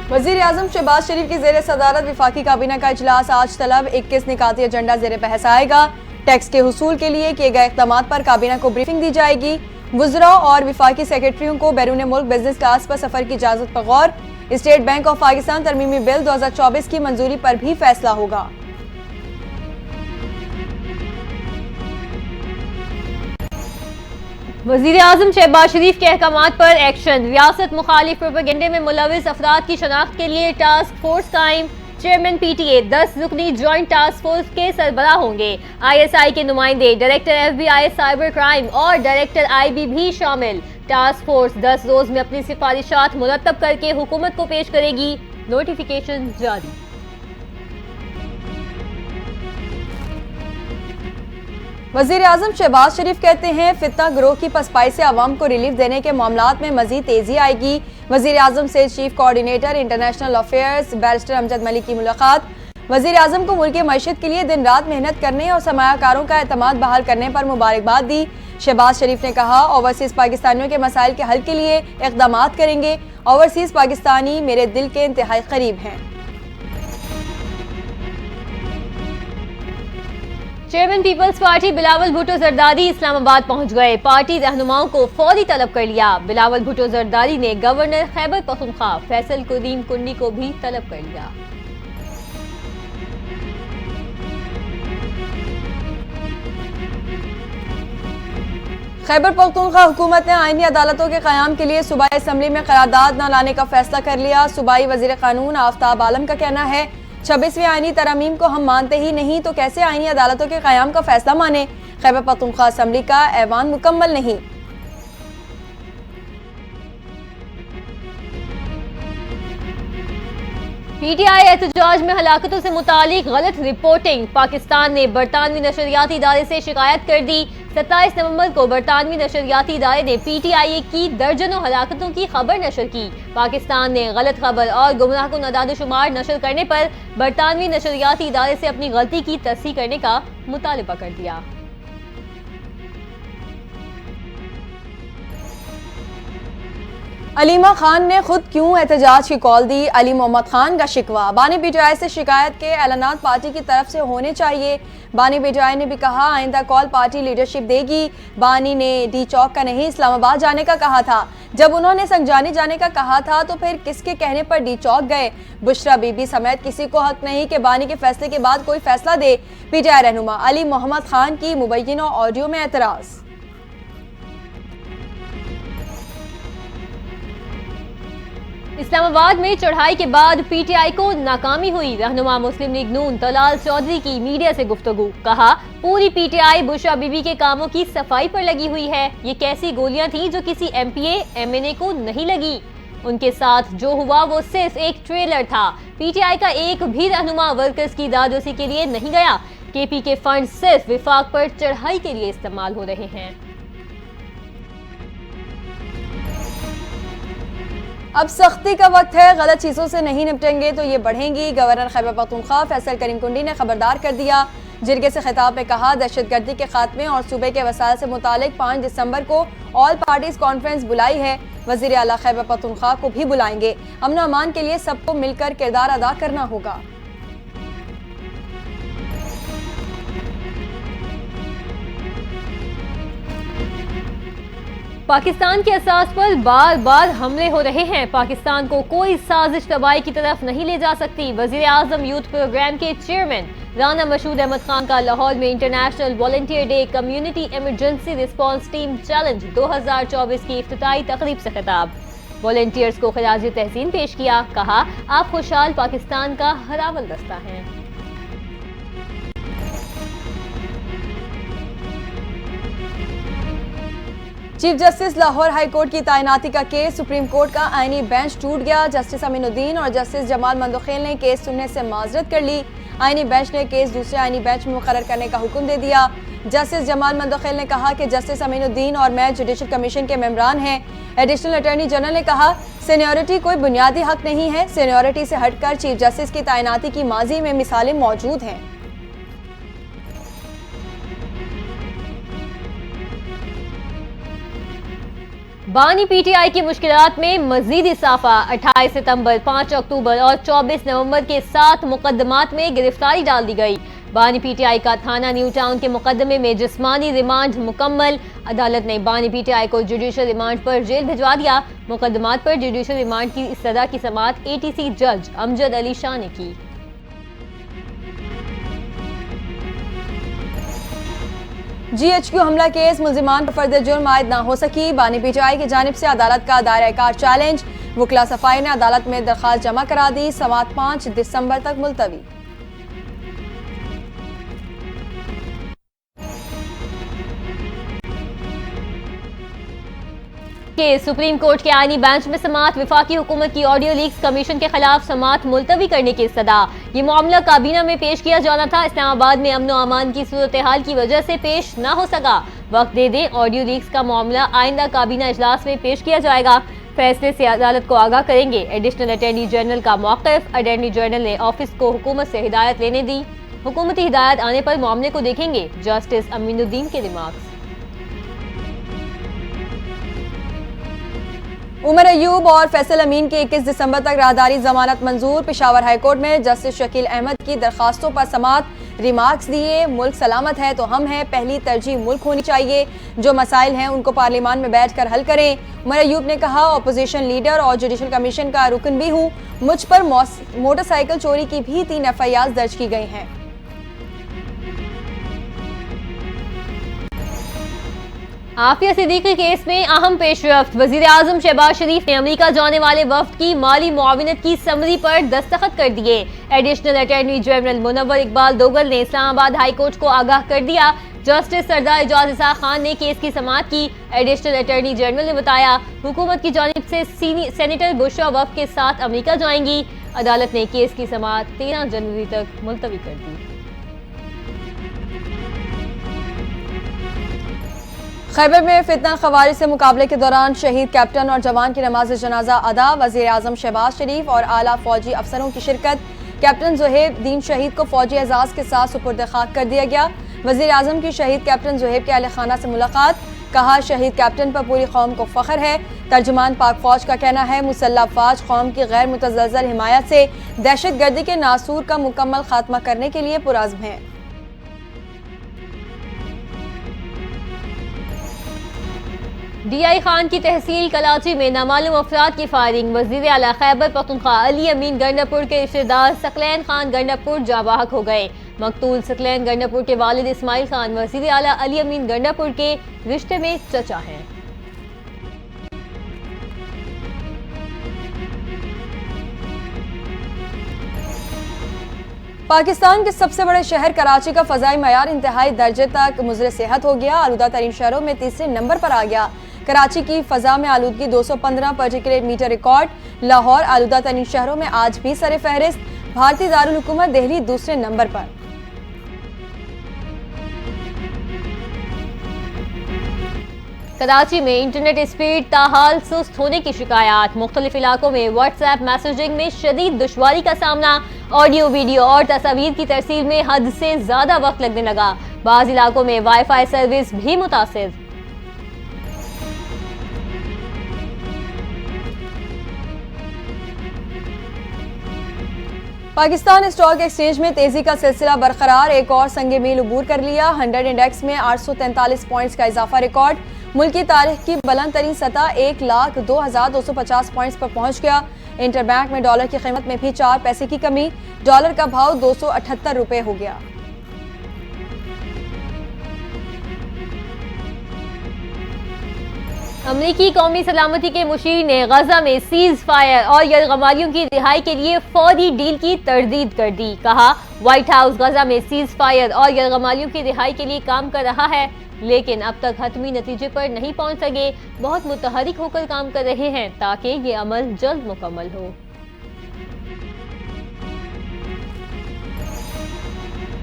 वजीर आजम शहबाज शरीफ की जेर सदारत विफाकी काबीना का इजलास आज तलब 21 निकाती एजेंडा जेर बहस आएगा। टैक्स के हुसूल के लिए किए गए इक़दाम पर काबीना को ब्रीफिंग दी जाएगी। वज़रा और विफाकी सेक्रेटरियों को बैरून मुल्क बिजनेस क्लास पर सफर की इजाजत पर गौर। स्टेट बैंक ऑफ पाकिस्तान तरमीमी बिल 2024 की मंजूरी पर भी फैसला होगा। वज़ीर आज़म शहबाज शरीफ के अहकामात पर एक्शन। रियासत मुखालिफ प्रोपेगेंडे में मुलविस अफराद की शनाख्त के लिए टास्क फोर्स कायम। चेयरमैन PTA 10 रुकनी ज्वाइंट टास्क फोर्स के सरबराह होंगे। ISI के नुमाइंदे, डायरेक्टर FBI साइबर क्राइम और डायरेक्टर IB भी शामिल। टास्क फोर्स 10 रोज में अपनी सिफारिशात मुरतब करके हुकूमत को पेश करेगी। नोटिफिकेशन जारी। वजीर आजम शहबाज शरीफ कहते हैं फितना गिरोह की पसपाई से आवाम को रिलीफ देने के मामलात में मजीद तेजी आएगी। वजीर आजम से chief coordinator international affairs barrister Amjad Malik की मुलाकात। वजीर आजम को मुल्क की मईशत के लिए दिन रात मेहनत करने और सरमायाकारों का एतमाद बहाल करने पर मुबारकबाद दी। शहबाज शरीफ ने कहा ओवरसीज पाकिस्तानियों के मसाइल के हल के लिए इक़दामात करेंगे। ओवरसीज पाकिस्तानी मेरे दिल के इंतहाई करीब हैं। चेयरमैन पीपल्स पार्टी बिलावल भुट्टो जरदारी इस्लामाबाद पहुंच गए। पार्टी रहनुमाओं को फौरी तलब कर लिया। बिलावल भुट्टो जरदारी ने गवर्नर खैबर पख्तूनख्वा फैसल कुरीम कुंडी को भी तलब कर लिया। खैबर पख्तूनख्वा हुकूमत ने आईनी अदालतों के क़याम के लिए सूबाई असम्बली में करारदाद न लाने का फैसला कर लिया। सूबाई वजीर कानून आफ्ताब आलम का कहना है 26वीं आईनी तरमीम को हम मानते ही नहीं तो कैसे आईनी अदालतों के क़याम का फैसला माने। खैबर पख्तूनख्वा असम्बली का ऐवान मुकम्मल नहीं। PTI एहतजाज में हलाकतों से मुतालिक गलत रिपोर्टिंग। पाकिस्तान ने बरतानवी नशरियाती इदारे से शिकायत कर दी। 27 नवंबर को बरतानवी नशरियाती इदारे ने PTI की दर्जनों हलाकतों की खबर नशर की। पाकिस्तान ने गलत खबर और गुमराहकुन अदाद-ओ-शुमार नशर करने पर बरतानवी नशरियाती इदारे से अपनी गलती की तस्दीक करने का मुतालबा कर दिया। अलीमा खान ने खुद क्यों एहतजाज की कॉल दी। अली मोहम्मद खान का शिकवा। बानी PTI से शिकायत के ऐलानात पार्टी की तरफ से होने चाहिए। बानी PTI ने भी कहा आइंदा कॉल पार्टी लीडरशिप देगी। बानी ने डी चौक का नहीं इस्लामाबाद जाने का कहा था। जब उन्होंने संगजानी जाने का कहा था तो फिर किसके कहने पर डी चौक गए। बुशरा बीबी समेत किसी को हक नहीं कि बानी के फैसले के बाद कोई फैसला दे। PTI रहनुमा अली मोहम्मद खान की मुबैयना ऑडियो में एतराज। इस्लामाबाद में चढ़ाई के बाद PTI को नाकामी हुई। रहनुमा मुस्लिम लीग नून तलाल चौधरी की मीडिया से गुफ्तगू। कहा पूरी PTI बुशरा बीबी के कामों की सफाई पर लगी हुई है। ये कैसी गोलियां थी जो किसी MPA MNA को नहीं लगी। उनके साथ जो हुआ वो सिर्फ एक ट्रेलर था। PTI का एक भी रहनुमा वर्कर्स की दादोसी के लिए नहीं गया। KP के फंड सिर्फ विफाक पर चढ़ाई के लिए इस्तेमाल हो रहे हैं। अब सख्ती का वक्त है। गलत चीजों से नहीं निपटेंगे तो ये बढ़ेंगी। गवर्नर खैबर पख्तूनख्वा फैसल करीम कुंडी ने खबरदार कर दिया। जिरगे से खिताब में कहा दहशतगर्दी के खात्मे और सूबे के वसाइल से मुतालिक 5 दिसंबर को ऑल पार्टीज कॉन्फ्रेंस बुलाई है। वजीर आला खैबर पख्तूनख्वा को भी बुलाएंगे। अमन अमान के लिए सबको मिलकर किरदार अदा करना होगा। पाकिस्तान के असास पर बार बार हमले हो रहे हैं। पाकिस्तान को कोई साजिश तबाही की तरफ नहीं ले जा सकती। वजीर आजम यूथ प्रोग्राम के चेयरमैन राना मशहूद अहमद खान का लाहौर में international volunteer day community emergency response team challenge 2024 की इफ्तिताई तकरीब से खिताब। वॉलंटियर्स को खिराज तहसीन पेश किया। कहा आप खुशहाल पाकिस्तान का हरावल दस्ता हैं। Chief justice Lahore high court की तैनाती का केस। सुप्रीम कोर्ट का आईनी बेंच टूट गया। जस्टिस अमीनुद्दीन और जस्टिस जमाल मंदोखेल ने केस सुनने से माजरत कर ली। आईनी बेंच ने केस दूसरे आईनी बेंच में मुकर्रर करने का हुक्म दे दिया। जस्टिस जमाल मंदोखेल ने कहा कि जस्टिस अमीनुद्दीन और मैं जुडिशल कमीशन के मेंबरान हैं। एडिशनल अटॉर्नी जनरल ने कहा सीनियरिटी कोई बुनियादी हक नहीं है। सीनियरिटी से हटकर चीफ जस्टिस की तैनाती की माजी में मिसालें मौजूद हैं। बानी पीटीआई की मुश्किलात में मजीद इजाफा। 28 सितंबर, 5 अक्टूबर और 24 नवंबर के 7 मुकदमात में गिरफ्तारी डाल दी गई। बानी पीटीआई का थाना न्यू टाउन के मुकदमे में जिस्मानी रिमांड मुकम्मल। अदालत ने बानी पीटीआई को जुडिशल रिमांड पर जेल भिजवा दिया। मुकदमात पर जुडिशल रिमांड की सजा की समाअत एटीसी जज अमजद अली शाह ने की। जीएचक्यू हमला केस मुल्जिमान पर फर्द जुर्म आयद ना हो सकी। बानी पीटीआई की जानिब से अदालत का दायरा कार चैलेंज। वकला सफाई ने अदालत में दरखास्त जमा करा दी। समाअत 5 दिसंबर तक मुलतवी। के सुप्रीम कोर्ट के आईनी बेंच में समाअत। विफाकी हुकूमत की ऑडियो लीक्स कमीशन के खिलाफ समाअत मुलतवी करने की सदा। ये मामला काबीना में पेश किया जाना था। इस्लामाबाद में अमन अमान की सूरत हाल की वजह से पेश न हो सका। वक्त दे दें, ऑडियो लीक्स का मामला आइंदा काबीना इजलास में पेश किया जाएगा। फैसले से अदालत को आगाह करेंगे। एडिशनल अटॉर्नी जनरल का मौक़िफ़। अटॉर्नी जनरल ने ऑफिस को हुकूमत से हिदायत लेने दी। हुकूमती हिदायत आने पर मामले को देखेंगे। जस्टिस अमीनुद्दीन के रिमार्क्स। उमर अयूब और फैसल अमीन की 21 दिसंबर तक राहदारी जमानत मंजूर। पेशावर हाईकोर्ट में जस्टिस शकील अहमद की दरखास्तों पर समाअत। रिमार्क्स दिए। मुल्क सलामत है तो हम हैं, पहली तरजीह मुल्क होनी चाहिए। जो मसाइल हैं उनको पार्लियामान में बैठकर हल करें। उमर अयूब ने कहा, अपोजिशन लीडर और जुडिशल कमीशन का रुकन भी हूँ। मुझ पर मोटरसाइकिल चोरी की भी 3 FIR दर्ज की गई हैं। आफिया सिद्दीकी केस में अहम पेशरफ्त। वजीर आजम शहबाज शरीफ ने अमेरिका जाने वाले वफ्द की माली मुआविनत की समरी पर दस्तखत कर दिए। Additional attorney general Munawar Iqbal Dogal ने इस्लामाबाद हाई कोर्ट को आगाह कर दिया। जस्टिस सरदार एजाज इसाक खान ने केस की समाअत की। एडिशनल अटॉर्नी जनरल ने बताया, हुकूमत की जानिब से सेनेटर बुशरा वफ्द के साथ अमेरिका जाएंगी। अदालत ने केस की समाअत 13 जनवरी तक मुलतवी कर दी। खैबर में फितना खवारिज से मुकाबले के दौरान शहीद कैप्टन और जवान की नमाज जनाजा अदा। वज़ीर आज़म शहबाज शरीफ और आला फौजी अफसरों की शिरकत। कैप्टन ज़ुहैब दीन शहीद को फौजी एजाज के साथ सुपुर्द खाक कर दिया गया। वज़ीर आज़म की शहीद कैप्टन ज़ुहैब के अहले खाना से मुलाकात। कहा, शहीद कैप्टन पर पूरी कौम को फख्र है। तर्जुमान पाक फौज का कहना है, मुसल्लह फौज कौम की गैर मुतज़लज़ल हिमायत से दहशत गर्दी के नासूर का मुकम्मल खात्मा करने के लिए पुरअज़्म है। DI खान की तहसील कराची में नामालूम अफराद की फायरिंग। वज़ीर आला खैबर पख्तूनख्वा अली अमीन गंडापुर के रिश्तेदार सकलैन खान गंडापुर जाबाहक हो गए। मकतूल सकलैन गंडापुर के वालिद इस्माइल खान वज़ीर आला अली अमीन गंडापुर के रिश्ते में चचा हैं। पाकिस्तान के सबसे बड़े शहर कराची का फ़ज़ाई मयार इंतहाई दर्जे तक मुज़र सेहत हो गया। आलूदा तरीन शहरों में तीसरे नंबर पर आ गया। कराची की फ़ज़ा में आलूदगी 215 पार्टिकुलेट मीटर रिकॉर्ड। लाहौर आलूदा तरीन शहरों में आज भी सरे फहरिस्त। भारतीय दारुल हुकूमत दिल्ली दूसरे नंबर पर। कराची में इंटरनेट स्पीड ताहाल सुस्त होने की शिकायत। मुख्तलिफ इलाकों में व्हाट्सएप मैसेजिंग में शदीद दुश्वारी का सामना। ऑडियो, वीडियो और तस्वीर की तरसील में हद से ज्यादा वक्त लगने लगा। बाज़ इलाकों में वाईफाई सर्विस भी मुतासिर। पाकिस्तान स्टॉक एक्सचेंज में तेजी का सिलसिला बरकरार। एक और संगे मील अबूर कर लिया। 100 इंडेक्स में 843 पॉइंट्स का इजाफा रिकॉर्ड। मुल्क की तारीख की बुलंद तरीन सतह 1,02,250 पॉइंट्स पर पहुंच गया। इंटरबैंक में डॉलर की कीमत में भी 4 पैसे की कमी। डॉलर का भाव 278 रुपए हो गया। अमरीकी कौमी सलामती के मुशीर ने गजा में सीज फायर और यरगमारियों की रिहाई के लिए फौरी डील की तरदीद कर दी। कहा, व्हाइट हाउस गजा में सीज फायर और यरगमारियों की रिहाई के लिए काम कर रहा है, लेकिन अब तक हतमी नतीजे पर नहीं पहुंच सके। बहुत मुतहरिक होकर काम कर रहे हैं ताकि ये अमल जल्द मुकम्मल हो।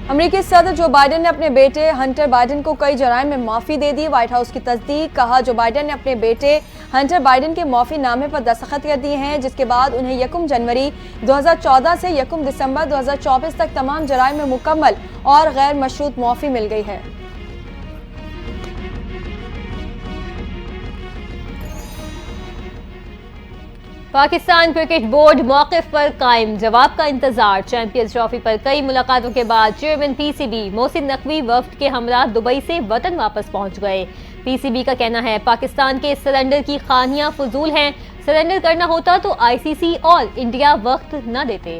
अमेरिकी सदर जो बाइडेन ने अपने बेटे हंटर बाइडेन को कई जराइम में माफ़ी दे दी। व्हाइट हाउस की तस्दीक। कहा, जो बाइडेन ने अपने बेटे हंटर बाइडेन के माफ़ी नामे पर दस्तखत कर दिए हैं, जिसके बाद उन्हें 1 जनवरी 2014 से 1 दिसंबर 2024 तक तमाम जराइम में मुकम्मल और गैर मशरूत माफ़ी मिल गई है। पाकिस्तान क्रिकेट बोर्ड मौक़िफ़ पर कायम, जवाब का इंतजार। चैंपियंस ट्रॉफी पर कई मुलाकातों के बाद चेयरमैन पीसीबी मोहसिन नकवी वफ्द के हमरा दुबई से वतन वापस पहुंच गए। पीसीबी का कहना है पाकिस्तान के सरेंडर की खानियां फजूल हैं, सरेंडर करना होता तो आईसीसी और इंडिया वक्त न देते।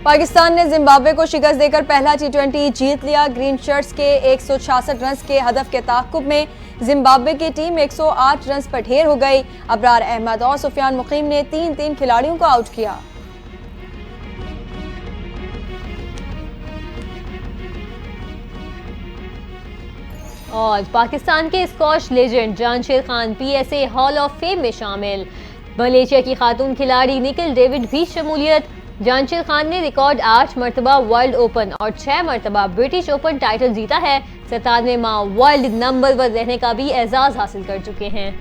पाकिस्तान ने जिम्बाब्वे को शिकस्त देकर पहला टी20 जीत लिया। ग्रीन शर्ट्स के 166 रन के हदफ के ताक़ुब में जिम्बाब्वे की टीम 108 रन पर ढेर हो गई। अबरार अहमद और सुफियान मुकीम ने 3-3 खिलाड़ियों को आउट किया। और पाकिस्तान के squash legend Jansher Khan PSA hall of fame में शामिल। मलेशिया की खातून खिलाड़ी निकिल डेविड भी शमूलियत। जानशीर खान ने रिकॉर्ड 8 मरतबा वर्ल्ड ओपन और 6 मरतबा ब्रिटिश ओपन टाइटल जीता है। 97वां वर्ल्ड नंबर 1 रहने का भी एजाज हासिल कर चुके हैं।